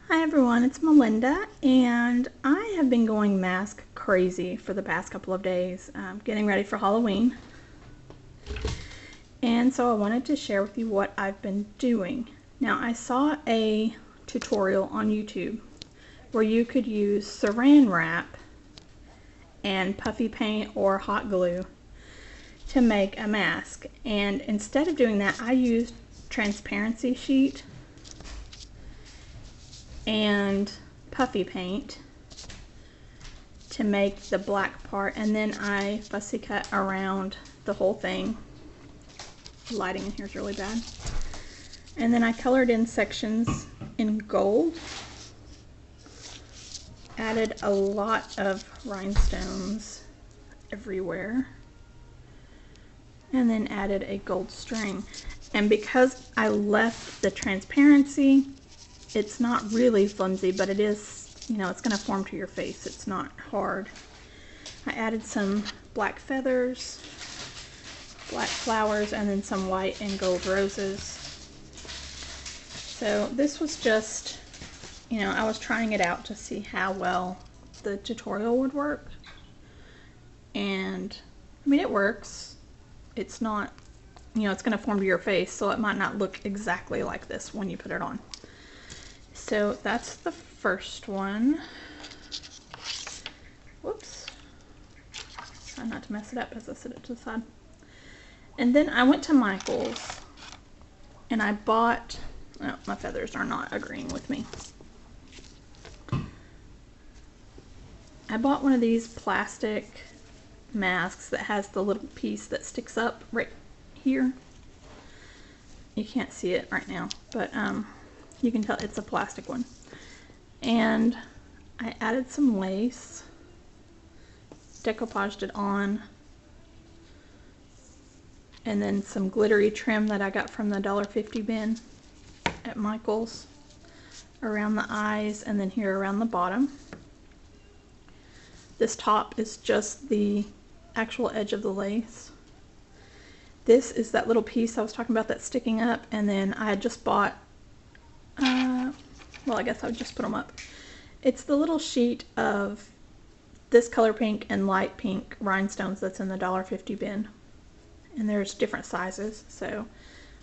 Hi everyone, it's Melinda, and I have been going mask crazy for the past couple of days, getting ready for Halloween. And so I wanted to share with you what I've been doing. Now, I saw a tutorial on YouTube where you could use saran wrap and puffy paint or hot glue to make a mask. And instead of doing that, I used transparency sheet and puffy paint to make the black part, and then I fussy cut around the whole thing. The lighting in here is really bad. And then I colored in sections in gold, added a lot of rhinestones everywhere, and then added a gold string. And because I left the transparency, it's not really flimsy, but it is, you know, it's going to form to your face. It's not hard. I added some black feathers, black flowers, and then some white and gold roses. So this was just, you know, I was trying it out to see how well the tutorial would work. And, I mean, it works. It's not, you know, it's going to form to your face, so it might not look exactly like this when you put it on. So that's the first one. Whoops. Try not to mess it up as I set it to the side. And then I went to Michael's and I bought, oh, my feathers are not agreeing with me. I bought one of these plastic masks that has the little piece that sticks up right here. You can't see it right now, but you can tell it's a plastic one. And I added some lace, decoupaged it on, and then some glittery trim that I got from the $1.50 bin at Michael's around the eyes and then here around the bottom. This top is just the actual edge of the lace. This is that little piece I was talking about that's sticking up, and then I had just bought well, I guess I would just put them up. It's the little sheet of this color pink and light pink rhinestones that's in the $1.50 bin. And there's different sizes, so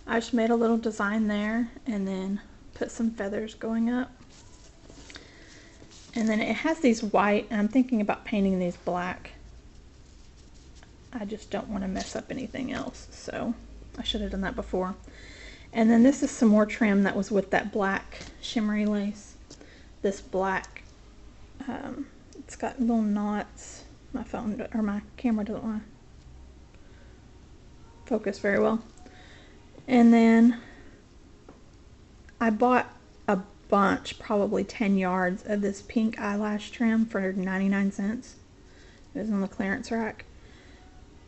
I just made a little design there and then put some feathers going up. And then it has these white, and I'm thinking about painting these black. I just don't want to mess up anything else, so I should have done that before. And then this is some more trim that was with that black shimmery lace. This black, it's got little knots. My phone, or my camera doesn't want to focus very well. And then I bought a bunch, probably 10 yards of this pink eyelash trim for 99 cents. It was on the clearance rack.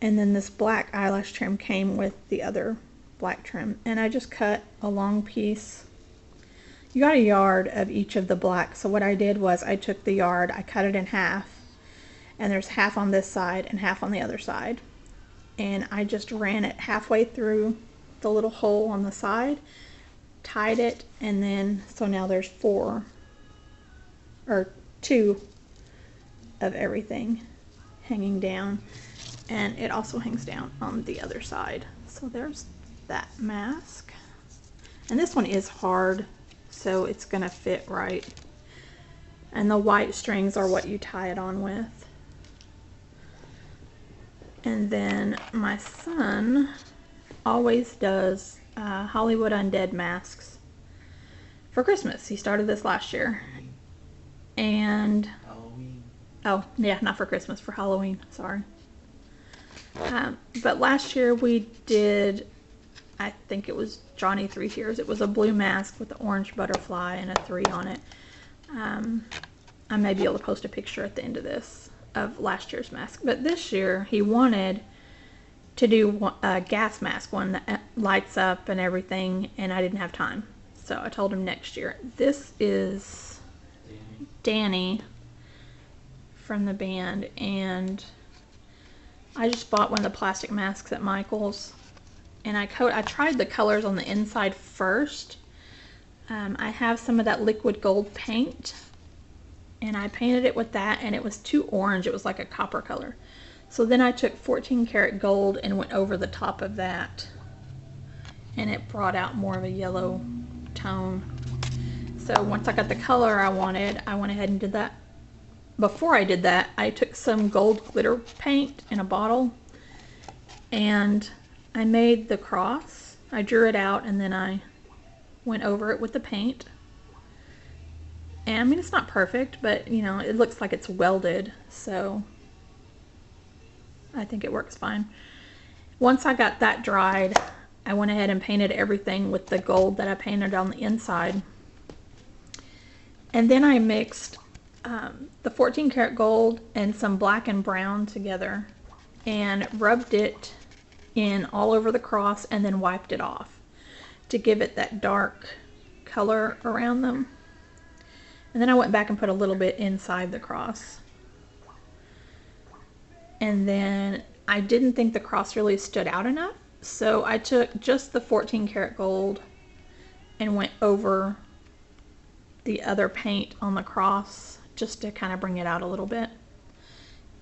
And then this black eyelash trim came with the other black trim, and I just cut a long piece. You got a yard of each of the black, so what I did was I took the yard, I cut it in half, and there's half on this side and half on the other side, and I just ran it halfway through the little hole on the side, tied it, and then so now there's 2 of everything hanging down, and it also hangs down on the other side. So there's that mask, and this one is hard, so it's gonna fit right, and the white strings are what you tie it on with. And then my son always does Hollywood Undead masks for Christmas. He started this last year, and Halloween. Oh yeah, not for Christmas, for Halloween, sorry. But last year we did, I think it was Johnny 3 Tears. It was a blue mask with an orange butterfly and a 3 on it. I may be able to post a picture at the end of this of last year's mask. But this year he wanted to do a gas mask, one that lights up and everything, and I didn't have time. So I told him next year. This is Danny from the band, and I just bought one of the plastic masks at Michael's, and I tried the colors on the inside first I have some of that liquid gold paint, and I painted it with that, and it was too orange. It was like a copper color. So then I took 14 karat gold and went over the top of that, and it brought out more of a yellow tone. So once I got the color I wanted, I went ahead and did that. Before I did that, I took some gold glitter paint in a bottle, and I made the cross. I drew it out, and then I went over it with the paint. And I mean, it's not perfect, but you know, it looks like it's welded, so I think it works fine. Once I got that dried, I went ahead and painted everything with the gold that I painted on the inside. And then I mixed the 14 karat gold and some black and brown together and rubbed it in all over the cross and then wiped it off to give it that dark color around them. And then I went back and put a little bit inside the cross. And then I didn't think the cross really stood out enough, so I took just the 14 karat gold and went over the other paint on the cross just to kind of bring it out a little bit.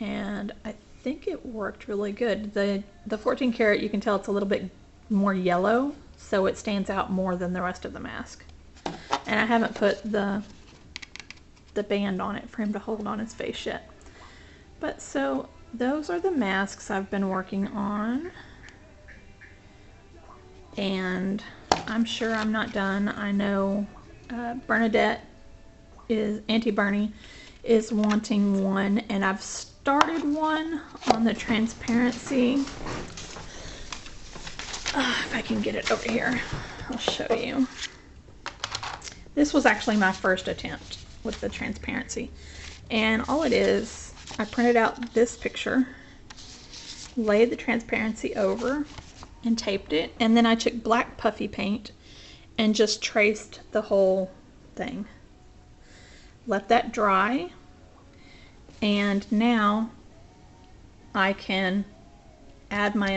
And I think it worked really good. The 14 karat, you can tell it's a little bit more yellow, so it stands out more than the rest of the mask. And I haven't put the band on it for him to hold on his face yet. But so those are the masks I've been working on, and I'm sure I'm not done. I know Bernadette Auntie Bernie is wanting one, and I've started one on the transparency. If I can get it over here, I'll show you. This was actually my first attempt with the transparency, and all it is, I printed out this picture, laid the transparency over and taped it, and then I took black puffy paint and just traced the whole thing. Let that dry, and now I can add my